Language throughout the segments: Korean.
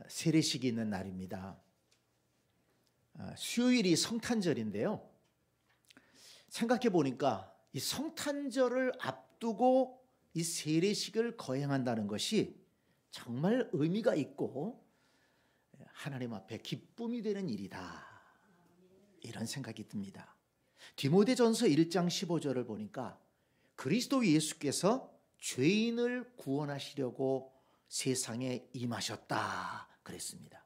세례식이 있는 날입니다. 수요일이 성탄절인데요. 생각해 보니까 이 성탄절을 앞두고 이 세례식을 거행한다는 것이 정말 의미가 있고 하나님 앞에 기쁨이 되는 일이다, 이런 생각이 듭니다. 디모데전서 1장 15절을 보니까 그리스도 예수께서 죄인을 구원하시려고 세상에 임하셨다 그랬습니다.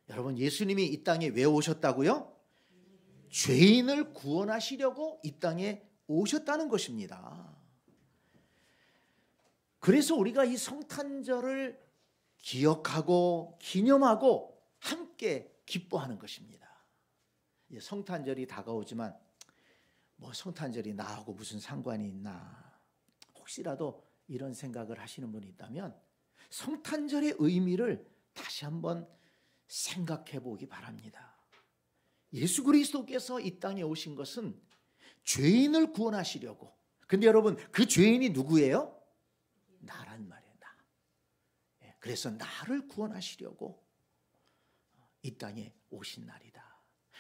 여러분, 예수님이 이 땅에 왜 오셨다고요? 죄인을 구원하시려고 이 땅에 오셨다는 것입니다. 그래서 우리가 이 성탄절을 기억하고 기념하고 함께 기뻐하는 것입니다. 성탄절이 다가오지만 성탄절이 나하고 무슨 상관이 있나, 혹시라도 이런 생각을 하시는 분이 있다면 성탄절의 의미를 다시 한번 생각해 보기 바랍니다. 예수 그리스도께서 이 땅에 오신 것은 죄인을 구원하시려고. 근데 여러분, 그 죄인이 누구예요? 나란 말이에요. 나. 그래서 나를 구원하시려고 이 땅에 오신 날이다.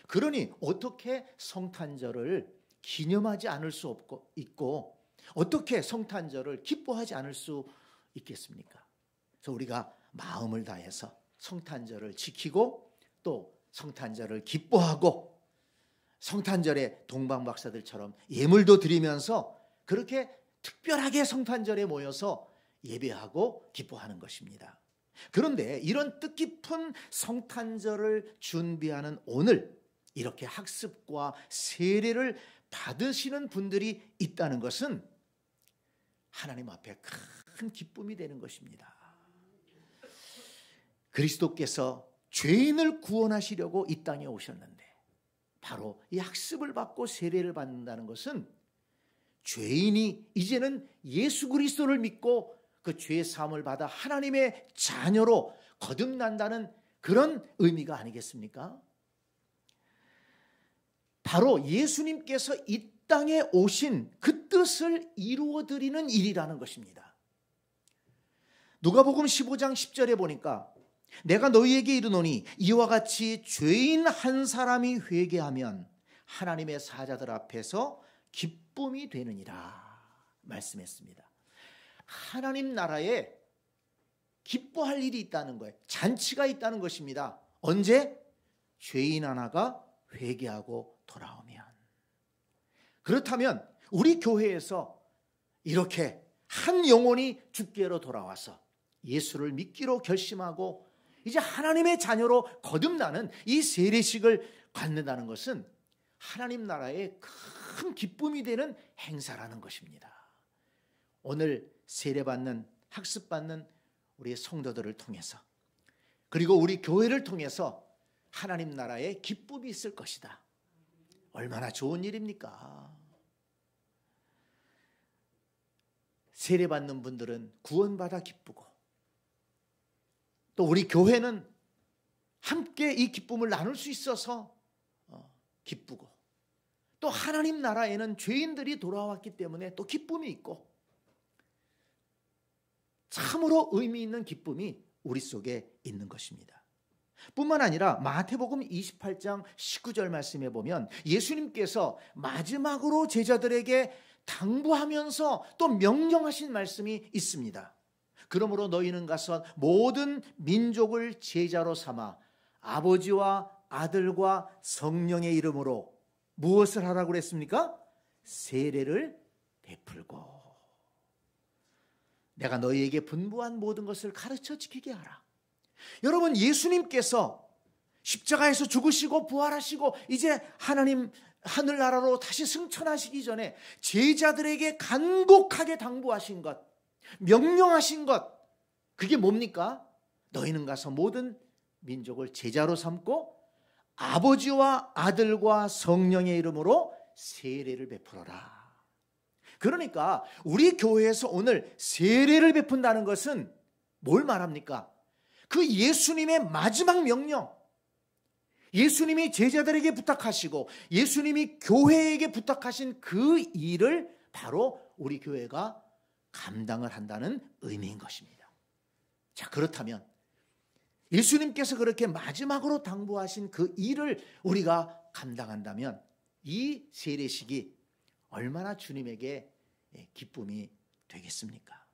그러니 어떻게 성탄절을 기념하지 않을 수 있고 어떻게 성탄절을 기뻐하지 않을 수 있겠습니까? 그래서 우리가 마음을 다해서 성탄절을 지키고 또 성탄절을 기뻐하고 성탄절에 동방박사들처럼 예물도 드리면서 그렇게 특별하게 성탄절에 모여서 예배하고 기뻐하는 것입니다. 그런데 이런 뜻깊은 성탄절을 준비하는 오늘 이렇게 학습과 세례를 받으시는 분들이 있다는 것은 하나님 앞에 큰 기쁨이 되는 것입니다. 그리스도께서 죄인을 구원하시려고 이 땅에 오셨는데 바로 이 학습을 받고 세례를 받는다는 것은 죄인이 이제는 예수 그리스도를 믿고 그 죄 사함을 받아 하나님의 자녀로 거듭난다는 그런 의미가 아니겠습니까? 바로 예수님께서 이 땅에 오신 그 뜻을 이루어드리는 일이라는 것입니다. 누가복음 15장 10절에 보니까 내가 너희에게 이르노니 이와 같이 죄인 한 사람이 회개하면 하나님의 사자들 앞에서 기쁨이 되느니라 말씀했습니다. 하나님 나라에 기뻐할 일이 있다는 거예요. 잔치가 있다는 것입니다. 언제? 죄인 하나가 회개하고 돌아오면. 그렇다면 우리 교회에서 이렇게 한 영혼이 주께로 돌아와서 예수를 믿기로 결심하고 이제 하나님의 자녀로 거듭나는 이 세례식을 갖는다는 것은 하나님 나라의 큰 기쁨이 되는 행사라는 것입니다. 오늘 세례받는, 학습받는 우리 성도들을 통해서 그리고 우리 교회를 통해서 하나님 나라에 기쁨이 있을 것이다. 얼마나 좋은 일입니까? 세례받는 분들은 구원받아 기쁘고 또 우리 교회는 함께 이 기쁨을 나눌 수 있어서 기쁘고 또 하나님 나라에는 죄인들이 돌아왔기 때문에 또 기쁨이 있고 참으로 의미 있는 기쁨이 우리 속에 있는 것입니다. 뿐만 아니라 마태복음 28장 19절 말씀에 보면 예수님께서 마지막으로 제자들에게 당부하면서 또 명령하신 말씀이 있습니다. 그러므로 너희는 가서 모든 민족을 제자로 삼아 아버지와 아들과 성령의 이름으로 무엇을 하라고 그랬습니까? 세례를 베풀고 내가 너희에게 분부한 모든 것을 가르쳐 지키게 하라. 여러분, 예수님께서 십자가에서 죽으시고 부활하시고 이제 하나님 하늘나라로 다시 승천하시기 전에 제자들에게 간곡하게 당부하신 것, 명령하신 것, 그게 뭡니까? 너희는 가서 모든 민족을 제자로 삼고 아버지와 아들과 성령의 이름으로 세례를 베풀어라. 그러니까 우리 교회에서 오늘 세례를 베푼다는 것은 뭘 말합니까? 그 예수님의 마지막 명령, 예수님이 제자들에게 부탁하시고 예수님이 교회에게 부탁하신 그 일을 바로 우리 교회가 감당을 한다는 의미인 것입니다. 자, 그렇다면 예수님께서 그렇게 마지막으로 당부하신 그 일을 우리가 감당한다면 이 세례식이 얼마나 주님에게 기쁨이 되겠습니까?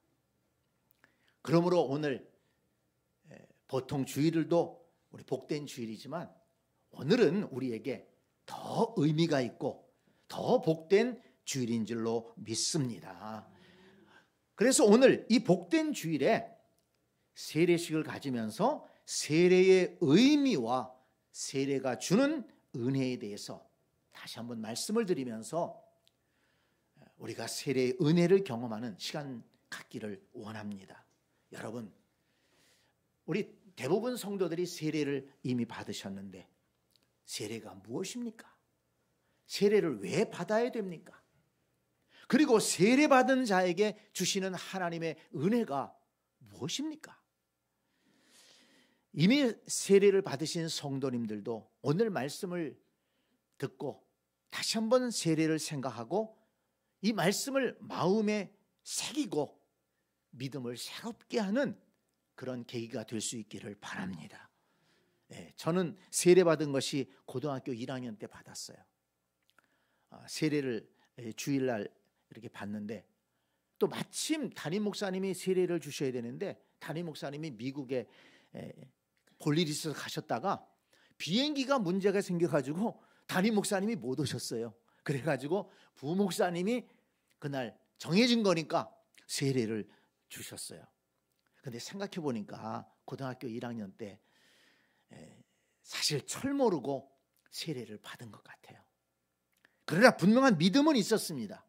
그러므로 오늘 보통 주일들도 우리 복된 주일이지만 오늘은 우리에게 더 의미가 있고 더 복된 주일인 줄로 믿습니다. 그래서 오늘 이 복된 주일에 세례식을 가지면서 세례의 의미와 세례가 주는 은혜에 대해서 다시 한번 말씀을 드리면서 우리가 세례의 은혜를 경험하는 시간 갖기를 원합니다. 여러분, 우리 대부분 성도들이 세례를 이미 받으셨는데 세례가 무엇입니까? 세례를 왜 받아야 됩니까? 그리고 세례받은 자에게 주시는 하나님의 은혜가 무엇입니까? 이미 세례를 받으신 성도님들도 오늘 말씀을 듣고 다시 한번 세례를 생각하고 이 말씀을 마음에 새기고 믿음을 새롭게 하는 그런 계기가 될 수 있기를 바랍니다. 저는 세례받은 것이 고등학교 1학년 때 받았어요. 세례를 주일날 이렇게 받는데 또 마침 담임 목사님이 세례를 주셔야 되는데 담임 목사님이 미국에 볼 일이 있어서 가셨다가 비행기가 문제가 생겨가지고 담임 목사님이 못 오셨어요. 그래가지고 부목사님이 그날 정해진 거니까 세례를 주셨어요. 근데 생각해 보니까 고등학교 1학년 때 사실 철 모르고 세례를 받은 것 같아요. 그러나 분명한 믿음은 있었습니다.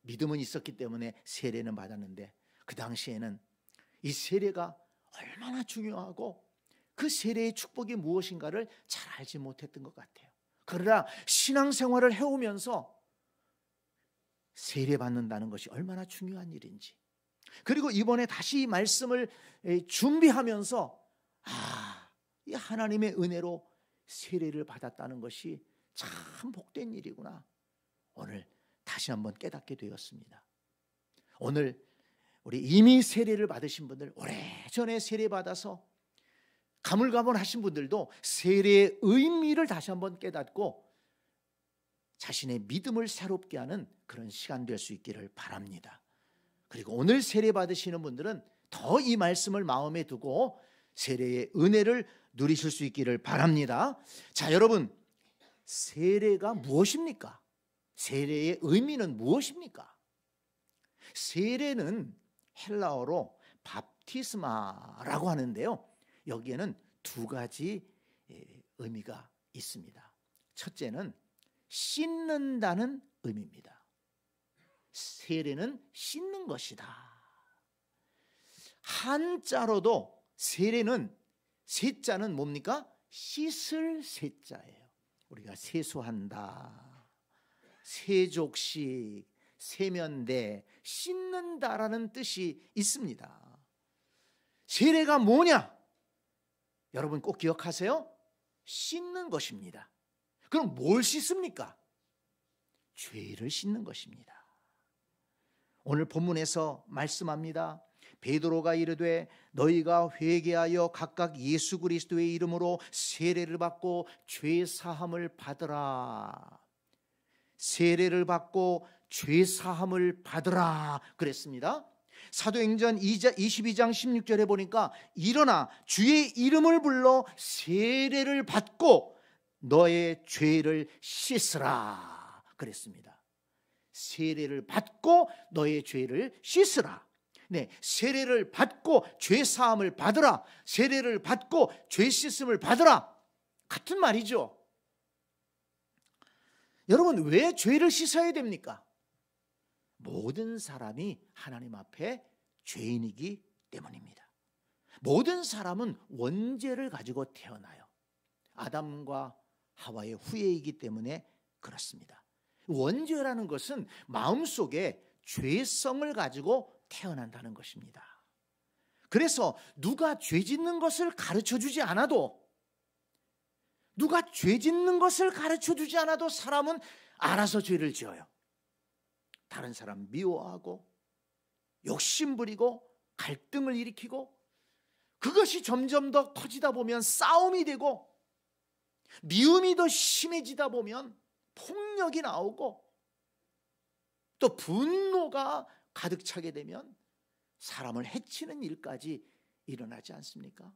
믿음은 있었기 때문에 세례는 받았는데 그 당시에는 이 세례가 얼마나 중요하고 그 세례의 축복이 무엇인가를 잘 알지 못했던 것 같아요. 그러나 신앙생활을 해오면서 세례 받는다는 것이 얼마나 중요한 일인지, 그리고 이번에 다시 이 말씀을 준비하면서 이 하나님의 은혜로 세례를 받았다는 것이 참 복된 일이구나, 오늘 다시 한번 깨닫게 되었습니다. 오늘 우리 이미 세례를 받으신 분들, 오래전에 세례 받아서 가물가물하신 분들도 세례의 의미를 다시 한번 깨닫고 자신의 믿음을 새롭게 하는 그런 시간 될 수 있기를 바랍니다. 그리고 오늘 세례 받으시는 분들은 더 이 말씀을 마음에 두고 세례의 은혜를 누리실 수 있기를 바랍니다. 자, 여러분, 세례가 무엇입니까? 세례의 의미는 무엇입니까? 세례는 헬라어로 밥티스마라고 하는데요, 여기에는 두 가지 의미가 있습니다. 첫째는 씻는다는 의미입니다. 세례는 씻는 것이다. 한자로도 세례는, 세자는 뭡니까? 씻을 세자예요. 우리가 세수한다, 세족식, 세면대, 씻는다라는 뜻이 있습니다. 세례가 뭐냐? 여러분 꼭 기억하세요. 씻는 것입니다. 그럼 뭘 씻습니까? 죄를 씻는 것입니다. 오늘 본문에서 말씀합니다. 베드로가 이르되 너희가 회개하여 각각 예수 그리스도의 이름으로 세례를 받고 죄 사함을 받으라. 세례를 받고 죄 사함을 받으라 그랬습니다. 사도행전 22장 16절에 보니까 일어나 주의 이름을 불러 세례를 받고 너의 죄를 씻으라 그랬습니다. 세례를 받고 너의 죄를 씻으라. 네, 세례를 받고 죄 사함을 받으라, 세례를 받고 죄 씻음을 받으라, 같은 말이죠. 여러분, 왜 죄를 씻어야 됩니까? 모든 사람이 하나님 앞에 죄인이기 때문입니다. 모든 사람은 원죄를 가지고 태어나요. 아담과 하와의 후예이기 때문에 그렇습니다. 원죄라는 것은 마음속에 죄성을 가지고 태어난다는 것입니다. 그래서 누가 죄 짓는 것을 가르쳐주지 않아도, 누가 죄 짓는 것을 가르쳐주지 않아도 사람은 알아서 죄를 지어요. 다른 사람 미워하고 욕심부리고 갈등을 일으키고 그것이 점점 더 커지다 보면 싸움이 되고, 미움이 더 심해지다 보면 폭력이 나오고, 또 분노가 가득 차게 되면 사람을 해치는 일까지 일어나지 않습니까?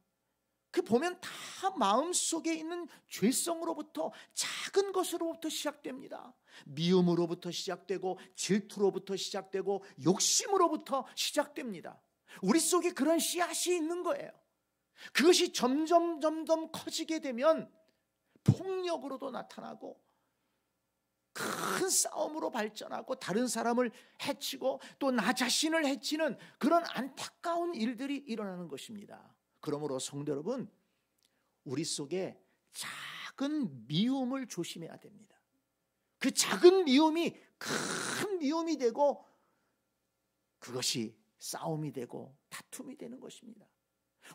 그 보면 다 마음속에 있는 죄성으로부터, 작은 것으로부터 시작됩니다. 미움으로부터 시작되고, 질투로부터 시작되고, 욕심으로부터 시작됩니다. 우리 속에 그런 씨앗이 있는 거예요. 그것이 점점 커지게 되면 폭력으로도 나타나고, 큰 싸움으로 발전하고, 다른 사람을 해치고 또 나 자신을 해치는 그런 안타까운 일들이 일어나는 것입니다. 그러므로 성도 여러분, 우리 속에 작은 미움을 조심해야 됩니다. 그 작은 미움이 큰 미움이 되고, 그것이 싸움이 되고 다툼이 되는 것입니다.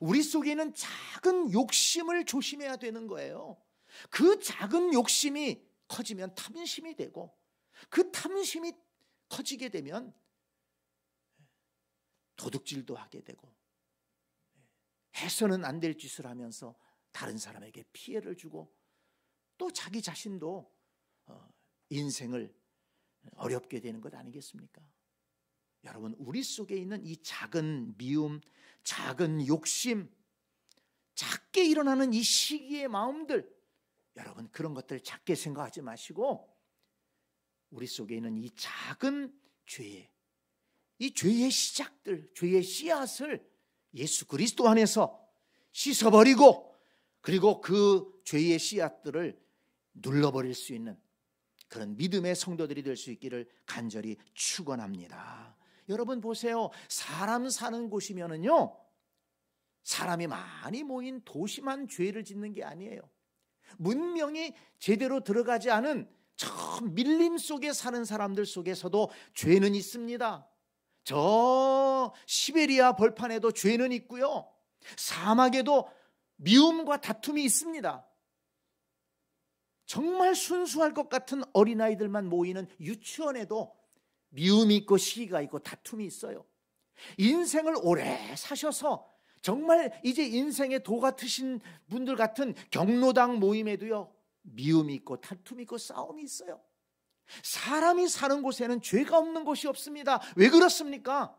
우리 속에 있는 작은 욕심을 조심해야 되는 거예요. 그 작은 욕심이 커지면 탐심이 되고, 그 탐심이 커지게 되면 도둑질도 하게 되고, 해서는 안 될 짓을 하면서 다른 사람에게 피해를 주고, 또 자기 자신도 인생을 어렵게 되는 것 아니겠습니까? 여러분, 우리 속에 있는 이 작은 미움, 작은 욕심, 작게 일어나는 이 시기의 마음들, 여러분 그런 것들 작게 생각하지 마시고, 우리 속에 있는 이 작은 이 죄의 시작들, 죄의 씨앗을 예수 그리스도 안에서 씻어버리고, 그리고 그 죄의 씨앗들을 눌러버릴 수 있는 그런 믿음의 성도들이 될 수 있기를 간절히 축원합니다. 여러분 보세요. 사람 사는 곳이면은요, 사람이 많이 모인 도시만 죄를 짓는 게 아니에요. 문명이 제대로 들어가지 않은 저 밀림 속에 사는 사람들 속에서도 죄는 있습니다. 저 시베리아 벌판에도 죄는 있고요, 사막에도 미움과 다툼이 있습니다. 정말 순수할 것 같은 어린아이들만 모이는 유치원에도 미움이 있고 시기가 있고 다툼이 있어요. 인생을 오래 사셔서 정말 이제 인생의 도 같으신 분들 같은 경로당 모임에도요, 미움이 있고 다툼이 있고 싸움이 있어요. 사람이 사는 곳에는 죄가 없는 곳이 없습니다. 왜 그렇습니까?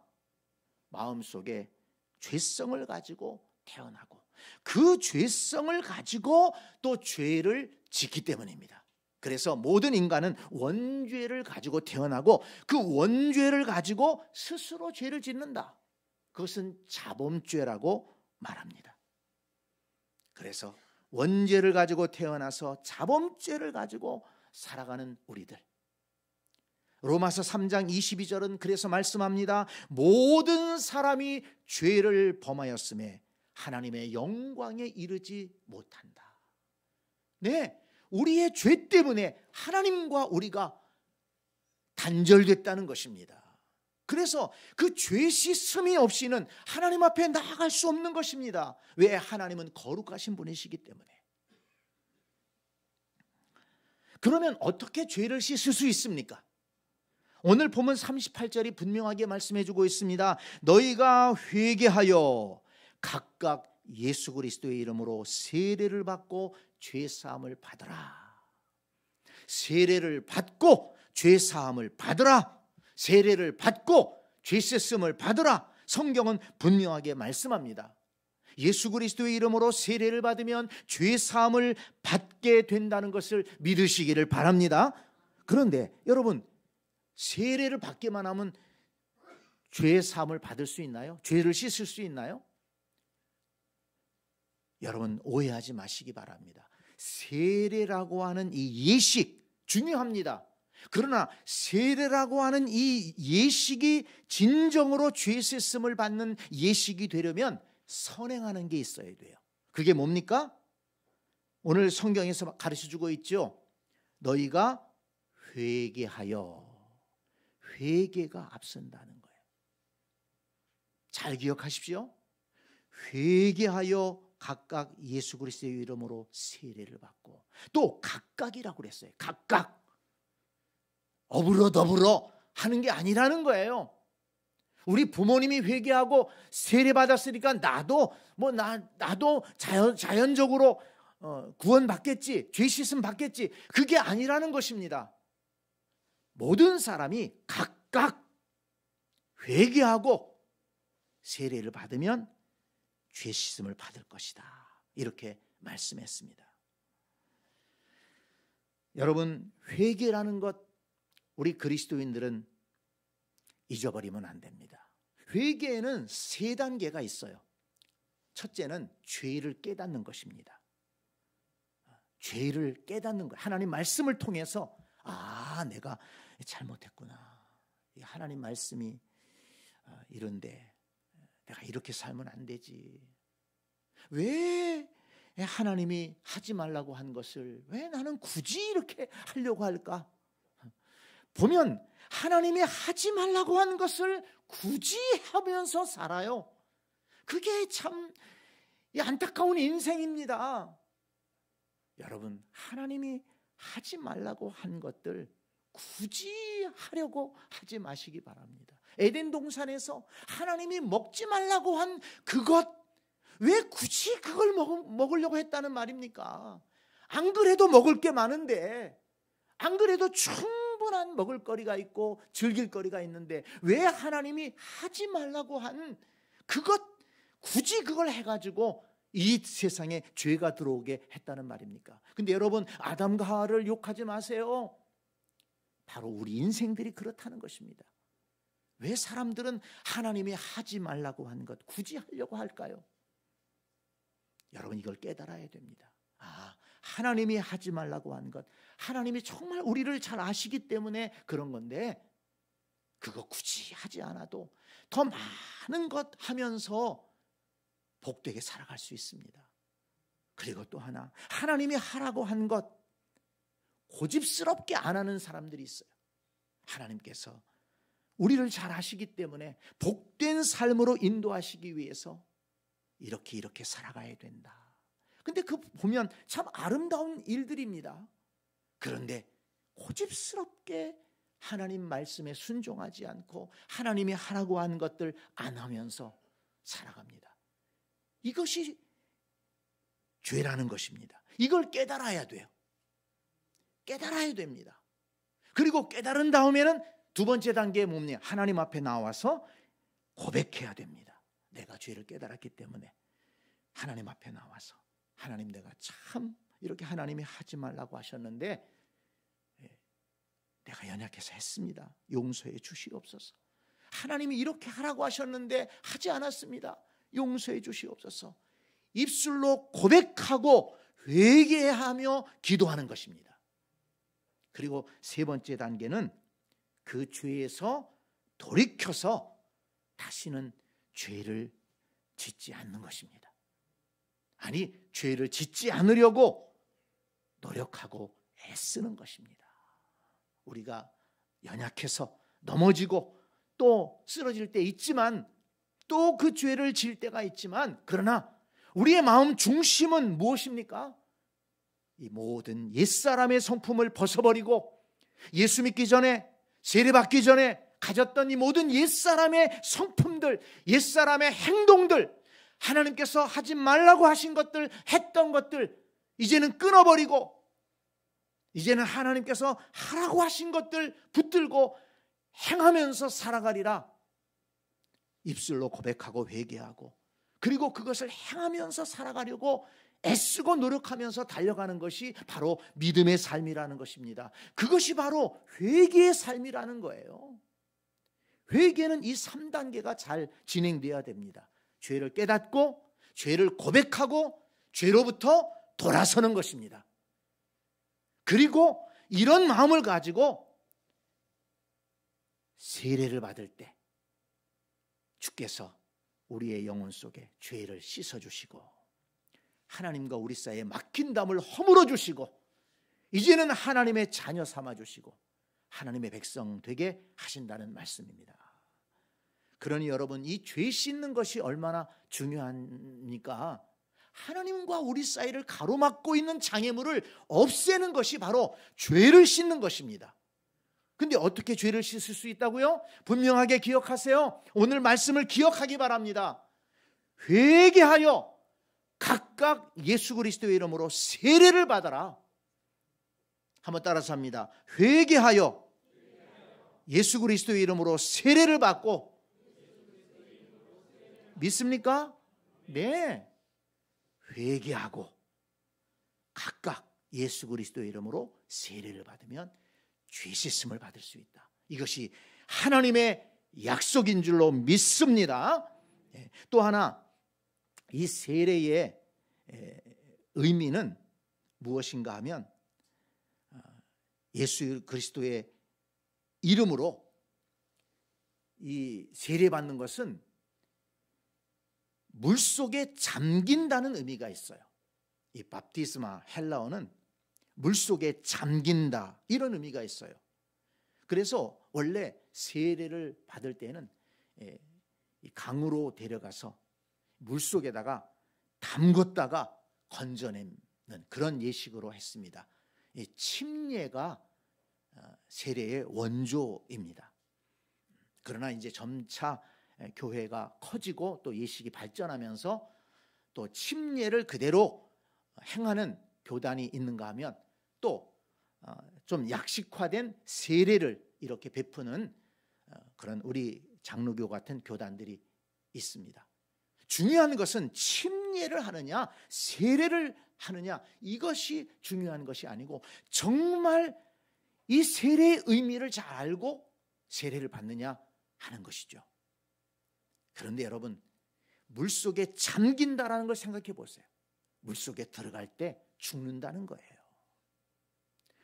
마음속에 죄성을 가지고 태어나고, 그 죄성을 가지고 또 죄를 짓기 때문입니다. 그래서 모든 인간은 원죄를 가지고 태어나고, 그 원죄를 가지고 스스로 죄를 짓는다. 그것은 자범죄라고 말합니다. 그래서 원죄를 가지고 태어나서 자범죄를 가지고 살아가는 우리들, 로마서 3장 22절은 그래서 말씀합니다. 모든 사람이 죄를 범하였음에 하나님의 영광에 이르지 못한다. 네, 우리의 죄 때문에 하나님과 우리가 단절됐다는 것입니다. 그래서 그 죄 씻음이 없이는 하나님 앞에 나아갈 수 없는 것입니다. 왜? 하나님은 거룩하신 분이시기 때문에. 그러면 어떻게 죄를 씻을 수 있습니까? 오늘 보면 38절이 분명하게 말씀해주고 있습니다. 너희가 회개하여 각각 예수 그리스도의 이름으로 세례를 받고 죄사함을 받으라. 세례를 받고 죄사함을 받으라. 세례를 받고 죄씻음을 받으라. 성경은 분명하게 말씀합니다. 예수 그리스도의 이름으로 세례를 받으면 죄사함을 받게 된다는 것을 믿으시기를 바랍니다. 그런데 여러분, 세례를 받기만 하면 죄사함을 받을 수 있나요? 죄를 씻을 수 있나요? 여러분 오해하지 마시기 바랍니다. 세례라고 하는 이 예식 중요합니다. 그러나 세례라고 하는 이 예식이 진정으로 죄 씻음을 받는 예식이 되려면 선행하는 게 있어야 돼요. 그게 뭡니까? 오늘 성경에서 가르쳐주고 있죠. 너희가 회개하여. 회개가 앞선다는 거예요. 잘 기억하십시오. 회개하여 각각 예수 그리스도의 이름으로 세례를 받고, 또 각각이라고 그랬어요. 각각. 어불어더불어 하는 게 아니라는 거예요. 우리 부모님이 회개하고 세례 받았으니까 나도 자연적으로 구원 받겠지, 죄 씻음 받겠지. 그게 아니라는 것입니다. 모든 사람이 각각 회개하고 세례를 받으면 죄 씻음을 받을 것이다. 이렇게 말씀했습니다. 여러분, 회개라는 것 우리 그리스도인들은 잊어버리면 안 됩니다. 회개에는 3단계가 있어요. 첫째는 죄를 깨닫는 것입니다. 죄를 깨닫는 것. 하나님 말씀을 통해서 내가 잘못했구나. 하나님 말씀이 이런데 내가 이렇게 살면 안 되지. 왜 하나님이 하지 말라고 한 것을 왜 나는 굳이 이렇게 하려고 할까? 보면 하나님이 하지 말라고 한 것을 굳이 하면서 살아요. 그게 참 안타까운 인생입니다. 여러분, 하나님이 하지 말라고 한 것들 굳이 하려고 하지 마시기 바랍니다. 에덴 동산에서 하나님이 먹지 말라고 한 그것, 왜 굳이 그걸 먹으려고 했다는 말입니까? 안 그래도 먹을 게 많은데, 안 그래도 충분한 먹을거리가 있고 즐길거리가 있는데 왜 하나님이 하지 말라고 한 그것, 굳이 그걸 해가지고 이 세상에 죄가 들어오게 했다는 말입니까? 근데 여러분, 아담과 하와를 욕하지 마세요. 바로 우리 인생들이 그렇다는 것입니다. 왜 사람들은 하나님이 하지 말라고 한 것 굳이 하려고 할까요? 여러분, 이걸 깨달아야 됩니다. 하나님이 하지 말라고 한 것, 하나님이 정말 우리를 잘 아시기 때문에 그런 건데, 그거 굳이 하지 않아도 더 많은 것 하면서 복되게 살아갈 수 있습니다. 그리고 또 하나, 하나님이 하라고 한 것 고집스럽게 안 하는 사람들이 있어요. 하나님께서 우리를 잘 아시기 때문에 복된 삶으로 인도하시기 위해서 이렇게 살아가야 된다. 근데 그 보면 참 아름다운 일들입니다. 그런데 고집스럽게 하나님 말씀에 순종하지 않고 하나님이 하라고 한 것들 안 하면서 살아갑니다. 이것이 죄라는 것입니다. 이걸 깨달아야 돼요. 깨달아야 됩니다. 그리고 깨달은 다음에는 두 번째 단계에 뭡니까? 하나님 앞에 나와서 고백해야 됩니다. 내가 죄를 깨달았기 때문에 하나님 앞에 나와서, 하나님, 내가 참 이렇게 하나님이 하지 말라고 하셨는데 내가 연약해서 했습니다. 용서해 주시옵소서. 하나님이 이렇게 하라고 하셨는데 하지 않았습니다. 용서해 주시옵소서. 입술로 고백하고 회개하며 기도하는 것입니다. 그리고 세 번째 단계는 그 죄에서 돌이켜서 다시는 죄를 짓지 않는 것입니다. 아니, 죄를 짓지 않으려고 노력하고 애쓰는 것입니다. 우리가 연약해서 넘어지고 또 쓰러질 때 있지만, 또 그 죄를 지을 때가 있지만, 그러나 우리의 마음 중심은 무엇입니까? 이 모든 옛사람의 성품을 벗어버리고 예수 믿기 전에, 세례받기 전에 가졌던 이 모든 옛사람의 성품들, 옛사람의 행동들, 하나님께서 하지 말라고 하신 것들, 했던 것들 이제는 끊어버리고, 이제는 하나님께서 하라고 하신 것들 붙들고 행하면서 살아가리라. 입술로 고백하고 회개하고, 그리고 그것을 행하면서 살아가려고 애쓰고 노력하면서 달려가는 것이 바로 믿음의 삶이라는 것입니다. 그것이 바로 회개의 삶이라는 거예요. 회개는 이 3단계가 잘 진행돼야 됩니다. 죄를 깨닫고, 죄를 고백하고, 죄로부터 돌아서는 것입니다. 그리고 이런 마음을 가지고 세례를 받을 때 주께서 우리의 영혼 속에 죄를 씻어주시고 하나님과 우리 사이에 막힌 담을 허물어 주시고 이제는 하나님의 자녀 삼아주시고 하나님의 백성 되게 하신다는 말씀입니다. 그러니 여러분, 이 죄 씻는 것이 얼마나 중요합니까? 하나님과 우리 사이를 가로막고 있는 장애물을 없애는 것이 바로 죄를 씻는 것입니다. 근데 어떻게 죄를 씻을 수 있다고요? 분명하게 기억하세요. 오늘 말씀을 기억하기 바랍니다. 회개하여 각각 예수 그리스도의 이름으로 세례를 받아라. 한번 따라서 합니다. 회개하여 예수 그리스도의 이름으로 세례를 받고, 믿습니까? 네. 회개하고 각각 예수 그리스도의 이름으로 세례를 받으면 죄 씻음을 받을 수 있다. 이것이 하나님의 약속인 줄로 믿습니다. 또 하나, 이 세례의 의미는 무엇인가 하면, 예수 그리스도의 이름으로 이 세례받는 것은 물속에 잠긴다는 의미가 있어요. 이 밥티스마 헬라어는 물속에 잠긴다, 이런 의미가 있어요. 그래서 원래 세례를 받을 때는 강으로 데려가서 물속에다가 담궜다가 건져내는 그런 예식으로 했습니다. 침례가 세례의 원조입니다. 그러나 이제 점차 교회가 커지고 또 예식이 발전하면서 또 침례를 그대로 행하는 교단이 있는가 하면 또 좀 약식화된 세례를 이렇게 베푸는 그런 우리 장로교 같은 교단들이 있습니다. 중요한 것은 침례를 하느냐 세례를 하느냐, 이것이 중요한 것이 아니고 정말 이 세례의 의미를 잘 알고 세례를 받느냐 하는 것이죠. 그런데 여러분, 물속에 잠긴다라는 걸 생각해 보세요. 물속에 들어갈 때 죽는다는 거예요.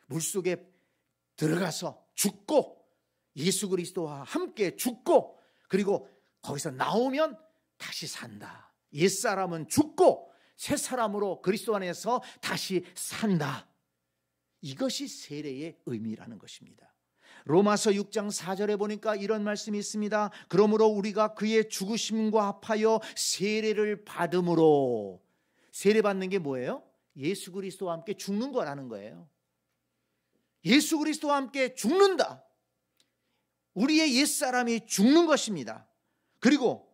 물속에 들어가서 죽고 예수 그리스도와 함께 죽고, 그리고 거기서 나오면 다시 산다. 옛사람은 죽고 새 사람으로 그리스도 안에서 다시 산다. 이것이 세례의 의미라는 것입니다. 로마서 6장 4절에 보니까 이런 말씀이 있습니다. 그러므로 우리가 그의 죽으심과 합하여 세례를 받음으로, 세례받는 게 뭐예요? 예수 그리스도와 함께 죽는 거라는 거예요. 예수 그리스도와 함께 죽는다. 우리의 옛사람이 죽는 것입니다. 그리고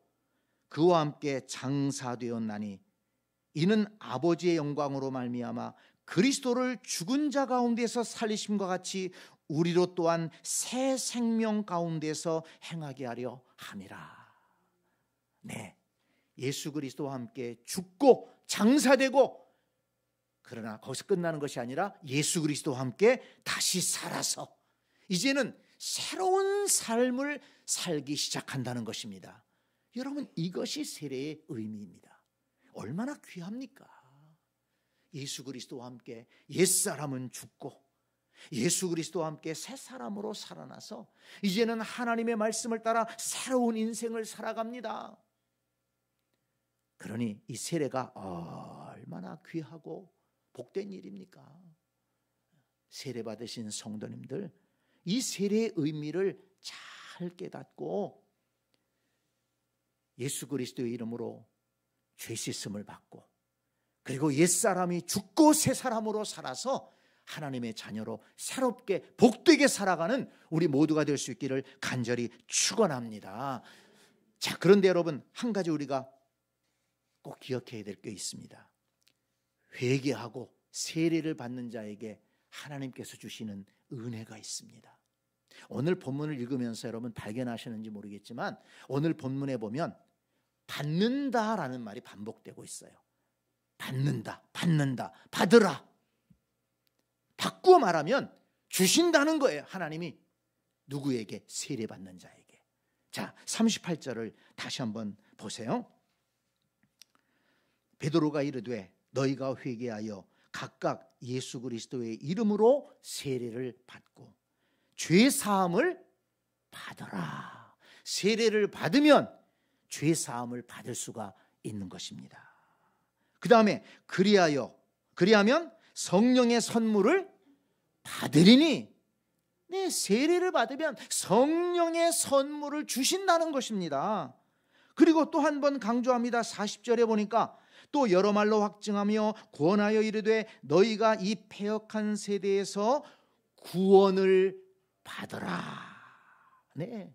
그와 함께 장사되었나니 이는 아버지의 영광으로 말미암아 그리스도를 죽은 자 가운데서 살리심과 같이 우리로 또한 새 생명 가운데서 행하게 하려 함이라. 네, 예수 그리스도와 함께 죽고 장사되고, 그러나 거기서 끝나는 것이 아니라 예수 그리스도와 함께 다시 살아서 이제는 새로운 삶을 살기 시작한다는 것입니다. 여러분, 이것이 세례의 의미입니다. 얼마나 귀합니까? 예수 그리스도와 함께 옛사람은 죽고 예수 그리스도와 함께 새 사람으로 살아나서 이제는 하나님의 말씀을 따라 새로운 인생을 살아갑니다. 그러니 이 세례가 얼마나 귀하고 복된 일입니까? 세례 받으신 성도님들, 이 세례의 의미를 잘 깨닫고 예수 그리스도의 이름으로 죄 씻음을 받고, 그리고 옛사람이 죽고 새 사람으로 살아서 하나님의 자녀로 새롭게 복되게 살아가는 우리 모두가 될 수 있기를 간절히 축원합니다. 자, 그런데 여러분, 한 가지 우리가 꼭 기억해야 될 게 있습니다. 회개하고 세례를 받는 자에게 하나님께서 주시는 은혜가 있습니다. 오늘 본문을 읽으면서 여러분 발견하시는지 모르겠지만, 오늘 본문에 보면 받는다라는 말이 반복되고 있어요. 받는다, 받는다, 받으라. 바꾸어 말하면 주신다는 거예요. 하나님이 누구에게? 세례받는 자에게. 자, 38절을 다시 한번 보세요. 베드로가 이르되 너희가 회개하여 각각 예수 그리스도의 이름으로 세례를 받고 죄 사함을 받아라. 세례를 받으면 죄 사함을 받을 수가 있는 것입니다. 그 다음에 그리하면 성령의 선물을 받으리니, 네, 세례를 받으면 성령의 선물을 주신다는 것입니다. 그리고 또 한 번 강조합니다. 40절에 보니까 또 여러 말로 확증하며 구원하여 이르되 너희가 이 패역한 세대에서 구원을 받으라. 네,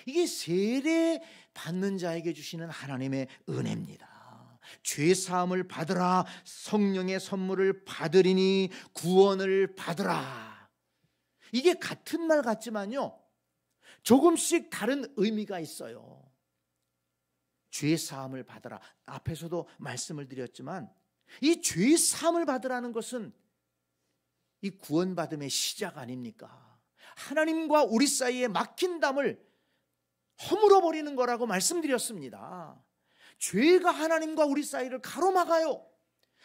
이게 세례 받는 자에게 주시는 하나님의 은혜입니다. 죄 사함을 받으라. 성령의 선물을 받으리니 구원을 받으라. 이게 같은 말 같지만요, 조금씩 다른 의미가 있어요. 죄 사함을 받으라. 앞에서도 말씀을 드렸지만 이 죄 사함을 받으라는 것은 이 구원받음의 시작 아닙니까? 하나님과 우리 사이에 막힌 담을 허물어 버리는 거라고 말씀드렸습니다. 죄가 하나님과 우리 사이를 가로막아요.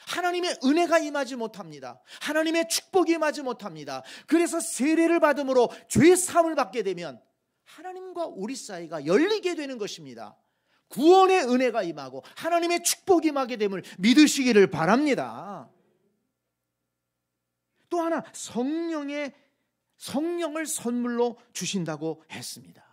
하나님의 은혜가 임하지 못합니다. 하나님의 축복이 임하지 못합니다. 그래서 세례를 받음으로 죄 사함을 받게 되면 하나님과 우리 사이가 열리게 되는 것입니다. 구원의 은혜가 임하고 하나님의 축복이 임하게 됨을 믿으시기를 바랍니다. 또 하나, 성령을 선물로 주신다고 했습니다.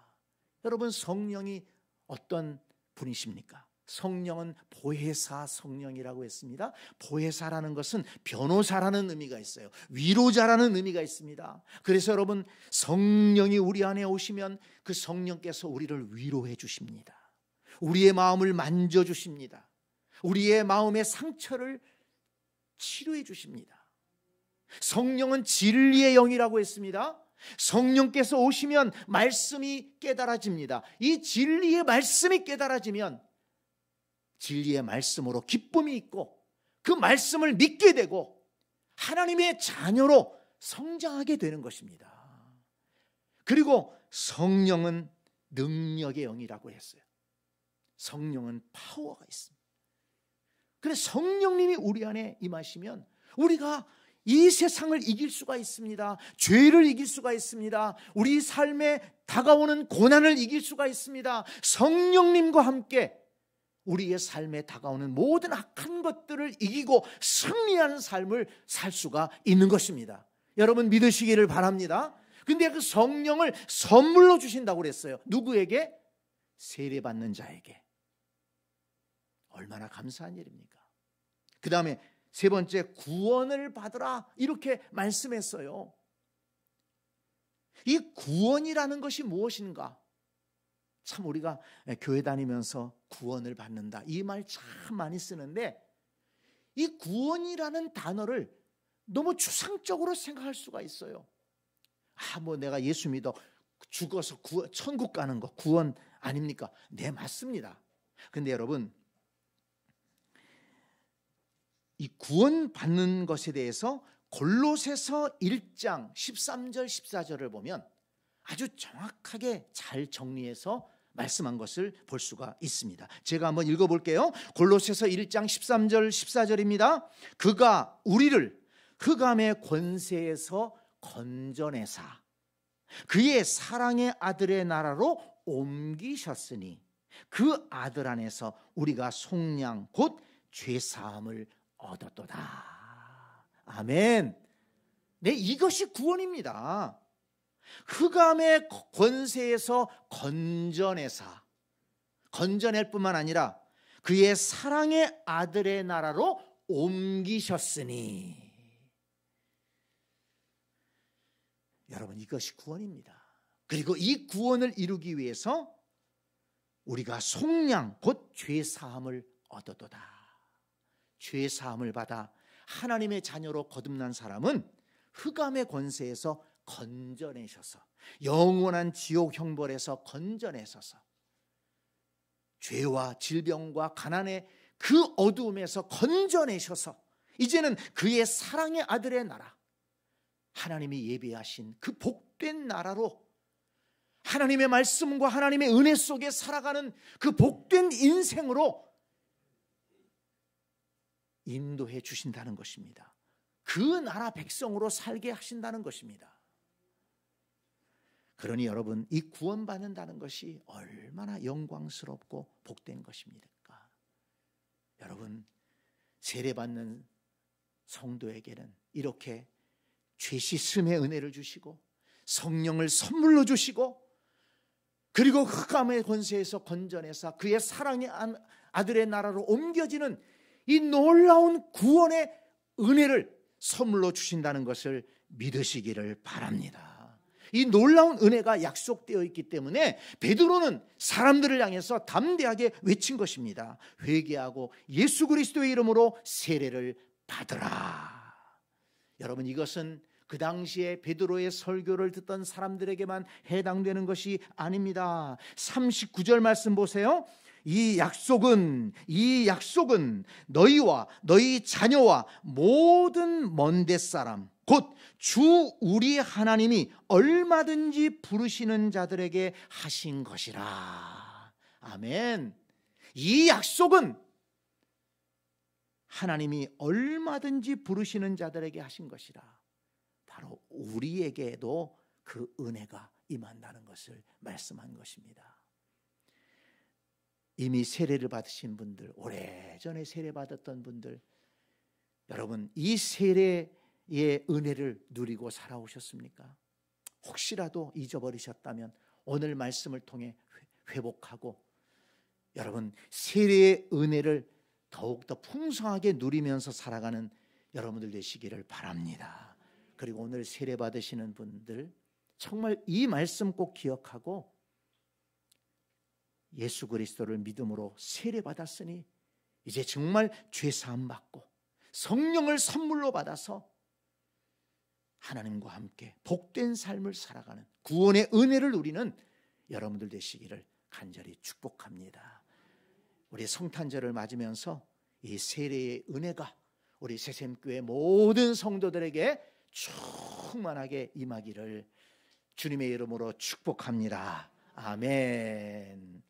여러분, 성령이 어떤 분이십니까? 성령은 보혜사 성령이라고 했습니다. 보혜사라는 것은 변호사라는 의미가 있어요. 위로자라는 의미가 있습니다. 그래서 여러분, 성령이 우리 안에 오시면 그 성령께서 우리를 위로해 주십니다. 우리의 마음을 만져주십니다. 우리의 마음의 상처를 치료해 주십니다. 성령은 진리의 영이라고 했습니다. 성령께서 오시면 말씀이 깨달아집니다. 이 진리의 말씀이 깨달아지면 진리의 말씀으로 기쁨이 있고 그 말씀을 믿게 되고 하나님의 자녀로 성장하게 되는 것입니다. 그리고 성령은 능력의 영이라고 했어요. 성령은 파워가 있습니다. 그래서 성령님이 우리 안에 임하시면 우리가 이 세상을 이길 수가 있습니다. 죄를 이길 수가 있습니다. 우리 삶에 다가오는 고난을 이길 수가 있습니다. 성령님과 함께 우리의 삶에 다가오는 모든 악한 것들을 이기고 승리하는 삶을 살 수가 있는 것입니다. 여러분, 믿으시기를 바랍니다. 근데 그 성령을 선물로 주신다고 그랬어요. 누구에게? 세례받는 자에게. 얼마나 감사한 일입니까? 그 다음에 세 번째, 구원을 받으라, 이렇게 말씀했어요. 이 구원이라는 것이 무엇인가? 참 우리가 교회 다니면서 구원을 받는다, 이 말 참 많이 쓰는데 이 구원이라는 단어를 너무 추상적으로 생각할 수가 있어요. 뭐 내가 예수 믿어 죽어서 천국 가는 거 구원 아닙니까? 네, 맞습니다. 근데 여러분, 이 구원 받는 것에 대해서 골로새서 1장 13절 14절을 보면 아주 정확하게 잘 정리해서 말씀한 것을 볼 수가 있습니다. 제가 한번 읽어볼게요. 골로새서 1장 13절 14절입니다. 그가 우리를 흑암의 권세에서 건져내사 그의 사랑의 아들의 나라로 옮기셨으니 그 아들 안에서 우리가 속량 곧 죄사함을 얻었도다. 아멘. 네, 이것이 구원입니다. 흑암의 권세에서 건져낼 뿐만 아니라 그의 사랑의 아들의 나라로 옮기셨으니. 여러분, 이것이 구원입니다. 그리고 이 구원을 이루기 위해서 우리가 속량 곧 죄사함을 얻었도다. 죄사함을 받아 하나님의 자녀로 거듭난 사람은 흑암의 권세에서 건져내셔서 영원한 지옥 형벌에서 건져내셔서 죄와 질병과 가난의 그 어두움에서 건져내셔서 이제는 그의 사랑의 아들의 나라, 하나님이 예비하신 그 복된 나라로 하나님의 말씀과 하나님의 은혜 속에 살아가는 그 복된 인생으로 인도해 주신다는 것입니다. 그 나라 백성으로 살게 하신다는 것입니다. 그러니 여러분, 이 구원받는다는 것이 얼마나 영광스럽고 복된 것입니까? 여러분, 세례받는 성도에게는 이렇게 죄 씻음의 은혜를 주시고 성령을 선물로 주시고 그리고 흑암의 권세에서 건져내사 그의 사랑의 아들의 나라로 옮겨지는 이 놀라운 구원의 은혜를 선물로 주신다는 것을 믿으시기를 바랍니다. 이 놀라운 은혜가 약속되어 있기 때문에 베드로는 사람들을 향해서 담대하게 외친 것입니다. 회개하고 예수 그리스도의 이름으로 세례를 받으라. 여러분, 이것은 그 당시에 베드로의 설교를 듣던 사람들에게만 해당되는 것이 아닙니다. 39절 말씀 보세요. 이 약속은 너희와 너희 자녀와 모든 먼데 사람 곧 주 우리 하나님이 얼마든지 부르시는 자들에게 하신 것이라. 아멘. 이 약속은 하나님이 얼마든지 부르시는 자들에게 하신 것이라. 바로 우리에게도 그 은혜가 임한다는 것을 말씀한 것입니다. 이미 세례를 받으신 분들, 오래전에 세례받았던 분들, 여러분 이 세례의 은혜를 누리고 살아오셨습니까? 혹시라도 잊어버리셨다면 오늘 말씀을 통해 회복하고 여러분 세례의 은혜를 더욱더 풍성하게 누리면서 살아가는 여러분들 되시기를 바랍니다. 그리고 오늘 세례 받으시는 분들 정말 이 말씀 꼭 기억하고 예수 그리스도를 믿음으로 세례 받았으니 이제 정말 죄 사함 받고 성령을 선물로 받아서 하나님과 함께 복된 삶을 살아가는 구원의 은혜를 누리는 여러분들 되시기를 간절히 축복합니다. 우리 성탄절을 맞으면서 이 세례의 은혜가 우리 새샘교회 모든 성도들에게 충만하게 임하기를 주님의 이름으로 축복합니다. 아멘.